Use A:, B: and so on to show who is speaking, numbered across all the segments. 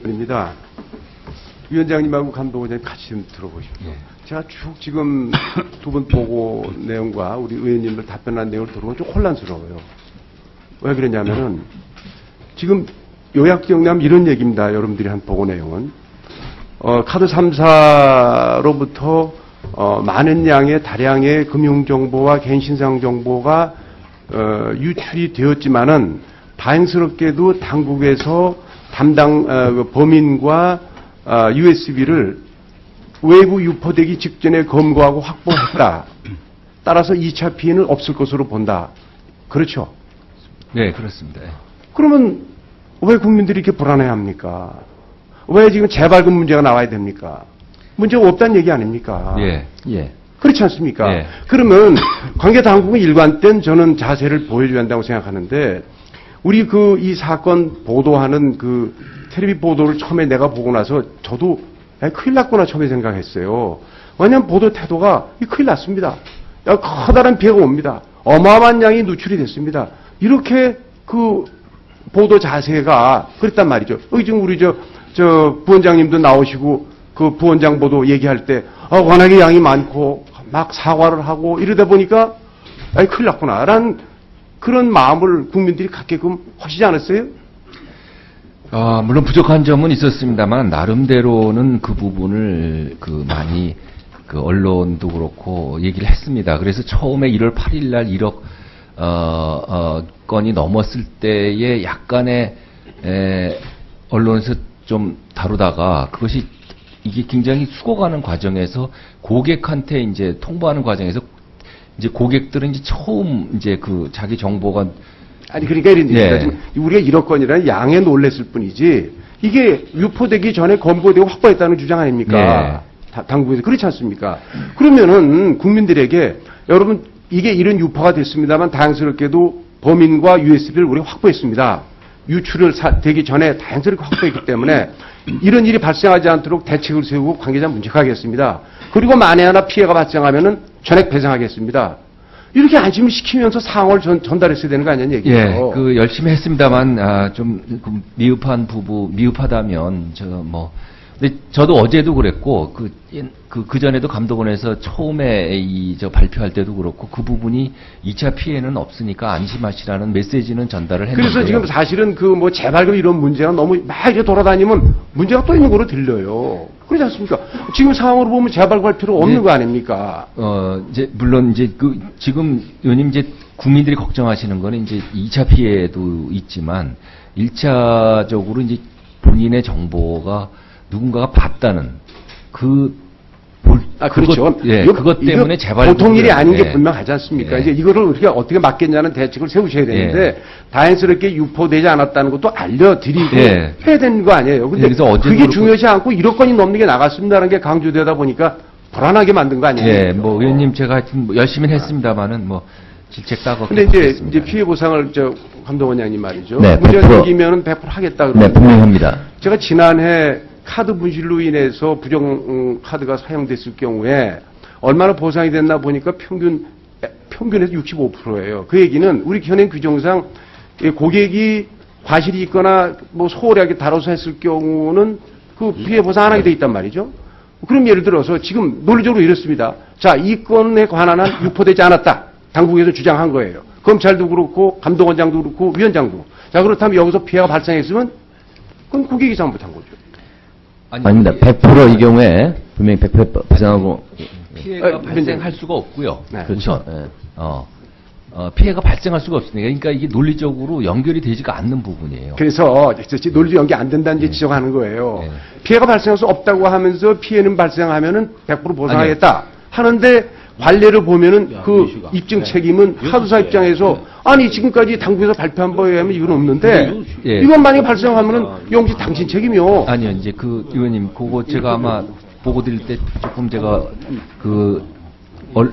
A: 뿐입니다. 위원장님하고 감독원장님 같이 좀 들어보십시오. 제가 쭉 지금 두 분 보고 내용과 우리 의원님들 답변한 내용을 들어보면 좀 혼란스러워요. 왜 그러냐면은 지금 요약기억나면 이런 얘기입니다. 여러분들이 한 보고 내용은. 카드 3사로부터 많은 양의 다량의 금융정보와 개인신상정보가 유출이 되었지만은 다행스럽게도 당국에서 담당 범인과 USB를 외부 유포되기 직전에 검거하고 확보했다. 따라서 2차 피해는 없을 것으로 본다. 그렇죠?
B: 네, 그렇습니다.
A: 그러면 왜 국민들이 이렇게 불안해합니까? 왜 지금 재발급 문제가 나와야 됩니까? 문제가 없다는 얘기 아닙니까?
B: 예.
A: 그렇지 않습니까?
B: 예.
A: 그러면 관계 당국의 일관 된 저는 자세를 보여줘야 한다고 생각하는데 우리 이 사건 보도하는 텔레비 보도를 처음에 내가 보고 나서 저도 큰일 났구나 처음에 생각했어요. 왜냐하면 보도 태도가 큰일 났습니다. 커다란 피해가 옵니다. 어마어마한 양이 누출이 됐습니다. 이렇게 보도 자세가 그랬단 말이죠. 지금 우리 부원장님도 나오시고 부원장 보도 얘기할 때 워낙에 양이 많고 막 사과를 하고 이러다 보니까 큰일 났구나라는 그런 마음을 국민들이 갖게끔 하시지 않았어요?
B: 물론 부족한 점은 있었습니다만 나름대로는 그 부분을 많이 언론도 그렇고 얘기를 했습니다. 그래서 처음에 1월 8일 날 1억 건이 넘었을 때에 약간의 언론에서 좀 다루다가 이게 굉장히 숙어가는 과정에서 고객한테 이제 통보하는 과정에서 이제 고객들은 이제 처음 자기 정보가
A: 그러니까 이런 얘기입니다. 지금 우리가 1억 건이라는 양에 놀랬을 뿐이지 이게 유포되기 전에 검거되고 확보했다는 주장 아닙니까? 당국에서 그렇지 않습니까? 그러면은 국민들에게 여러분 이게 이런 유포가 됐습니다만 다행스럽게도 범인과 USB를 우리가 확보했습니다. 유출을 되기 전에 다행스럽게 확보했기 때문에 이런 일이 발생하지 않도록 대책을 세우고 관계자 문책하겠습니다. 그리고 만에 하나 피해가 발생하면은 전액 배상하겠습니다. 이렇게 안심을 시키면서 상황을 전달했어야 되는 거 아니냐는 얘기예요.
B: 열심히 했습니다만 좀 미흡하다면 근데 저도 어제도 그랬고 그 전에도 감독원에서 처음에 발표할 때도 그렇고 그 부분이 2차 피해는 없으니까 안심하시라는 메시지는 전달을 했는데
A: 그래서 지금 사실은 재발급 이런 문제가 너무 막 이렇게 돌아다니면 문제가 또 있는 거로 들려요. 그렇지 않습니까? 지금 상황으로 보면 재발급할 필요 없는 거 아닙니까?
B: 물론 지금 의원님 국민들이 걱정하시는 거는 2차 피해도 있지만 1차적으로 본인의 정보가 누군가가 봤다는
A: 그렇죠.
B: 그것 때문에 재발
A: 보통 일이 아닌 게 분명하지 않습니까? 이제 이거를 우리가 어떻게 막겠냐는 대책을 세우셔야 되는데 다행스럽게 유포되지 않았다는 것도 알려드리고 해야 되는 거 아니에요. 근데 그게 중요하지 않고 1억 건이 넘는 게 나갔습니다라는 게 강조되다 보니까 불안하게 만든 거 아니에요?
B: 의원님 제가 하여튼 열심히 했습니다만은 질책 따고.
A: 근데 이제 피해 보상을 감독원장님 말이죠.
C: 네,
A: 문제가 생기면은 100% 하겠다 그러는데.
C: 네, 분명합니다.
A: 제가 지난해 카드 분실로 인해서 부정 카드가 사용됐을 경우에 얼마나 보상이 됐나 보니까 평균에서 65%예요. 그 얘기는 우리 현행 규정상 고객이 과실이 있거나 소홀하게 다뤄서 했을 경우는 피해 보상 안 하게 돼 있단 말이죠. 그럼 예를 들어서 지금 논리적으로 이렇습니다. 자, 이 건에 관한 한 유포되지 않았다. 당국에서 주장한 거예요. 검찰도 그렇고 감독원장도 그렇고 위원장도. 자, 그렇다면 여기서 피해가 발생했으면 그건 고객이 잘못한 거죠.
C: 아닙니다. 100% 이 경우에 분명히 100% 배상하고
B: 피해가 발생할 수가 없고요.
C: 그렇죠.
B: 피해가 발생할 수가 없으니까 그러니까 이게 논리적으로 연결이 되지가 않는 부분이에요.
A: 그래서 논리적 연결이 안 된다는 지적하는 거예요. 피해가 발생할 수 없다고 하면서 피해는 발생하면은 100% 보상하겠다 하는데 관례를 보면은 입증 책임은 하도사 입장에서 지금까지 당국에서 발표한 바에 의하면 이건 없는데 이건 만약에 발생하면은 영지 당신 책임이요.
B: 아니요, 의원님, 그거 제가 아마 보고 드릴 때 조금 제가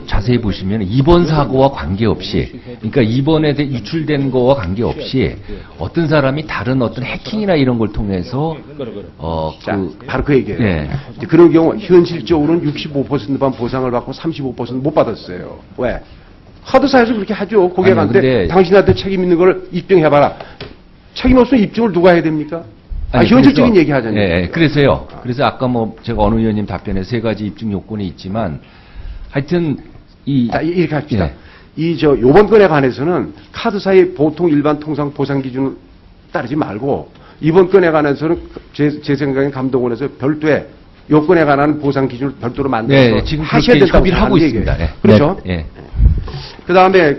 B: 자세히 보시면 이번 사고와 관계없이, 그러니까 이번에 유출된 거와 관계없이 어떤 사람이 다른 어떤 해킹이나 이런 걸 통해서
A: 바로 그 얘기예요. 그런 경우 현실적으로는 65%만 보상을 받고 35%못 받았어요. 왜? 하드사에서 그렇게 하죠. 고객한테 당신한테 책임 있는 걸 입증해봐라. 책임 없으면 입증을 누가 해야 됩니까? 현실적인
B: 그래서-
A: 얘기 하자니까.
B: 예, 그래서요. 그래서 아까 뭐 제가 어느 의원님 답변에 세 가지 입증 요건이 있지만 하여튼
A: 자, 이렇게 합시다.
B: 예.
A: 요번 건에 관해서는 카드사의 보통 일반 통상 보상 기준을 따르지 말고 이번 건에 관해서는 제 생각엔 감독원에서 별도의 요건에 관한 보상 기준을 별도로 만들어서
B: 네, 지금
A: 하셔야
B: 그렇게
A: 된다고
B: 협의를 하고
A: 하는
B: 있습니다.
A: 얘기예요.
B: 예.
A: 그렇죠?
B: 예.
A: 그다음에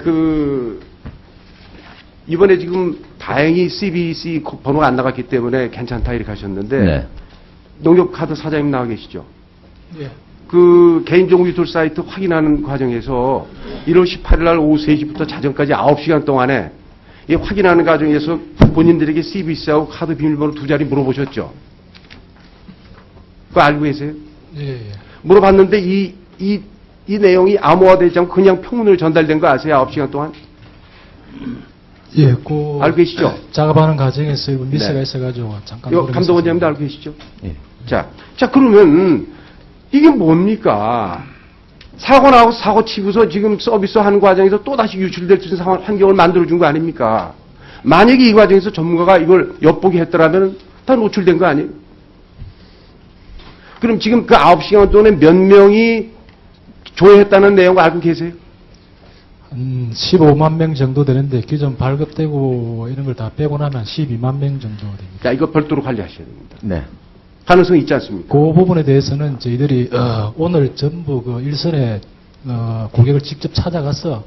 A: 이번에 지금 다행히 CBC 번호가 안 나갔기 때문에 괜찮다 이렇게 하셨는데
C: 네.
A: 농협카드 사장님 나와 계시죠?
D: 예.
A: 그 개인정보 유출 사이트 확인하는 과정에서 1월 18일 날 오후 3시부터 자정까지 9시간 동안에 이 확인하는 과정에서 본인들에게 CBC하고 카드 비밀번호 두 자리 물어보셨죠? 그거 알고 계세요?
D: 예, 예.
A: 물어봤는데 이 내용이 암호화되지 않고 그냥 평문으로 전달된 거 아세요? 9시간 동안?
D: 예, 그
A: 알고 계시죠?
D: 작업하는 과정에서 미스가
A: 네.
D: 있어가지고 잠깐.
A: 요
D: 노력했었습니다.
A: 감독원장님도 알고 계시죠?
C: 예.
A: 자, 그러면 이게 뭡니까? 사고 나고 사고 치고서 지금 서비스 하는 과정에서 또다시 유출될 수 있는 상황, 환경을 만들어준 거 아닙니까? 만약에 이 과정에서 전문가가 이걸 엿보게 했더라면 다 노출된 거 아니에요? 그럼 지금 그 9시간 동안에 몇 명이 조회했다는 내용 알고 계세요?
D: 15만 명 정도 되는데 기존 발급되고 이런 걸 다 빼고 나면 12만 명 정도 됩니다.
A: 자, 이거 별도로 관리하셔야 됩니다.
C: 네.
A: 가능성이 있지 않습니까?
D: 그 부분에 대해서는 저희들이 오늘 전부 그 일선에 고객을 직접 찾아가서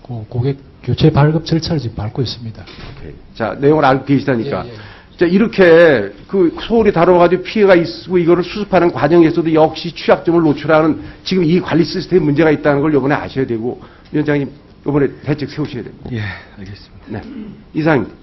D: 그 고객 교체 발급 절차를 지금 밟고 있습니다.
A: 오케이. 자, 내용을 알고 계시다니까.
D: 예, 예.
A: 자, 이렇게 그 소홀히 다뤄가지고 피해가 있고 이거를 수습하는 과정에서도 역시 취약점을 노출하는 지금 이 관리 시스템에 문제가 있다는 걸 이번에 아셔야 되고, 위원장님, 이번에 대책 세우셔야 됩니다.
B: 예, 알겠습니다.
A: 네. 이상입니다.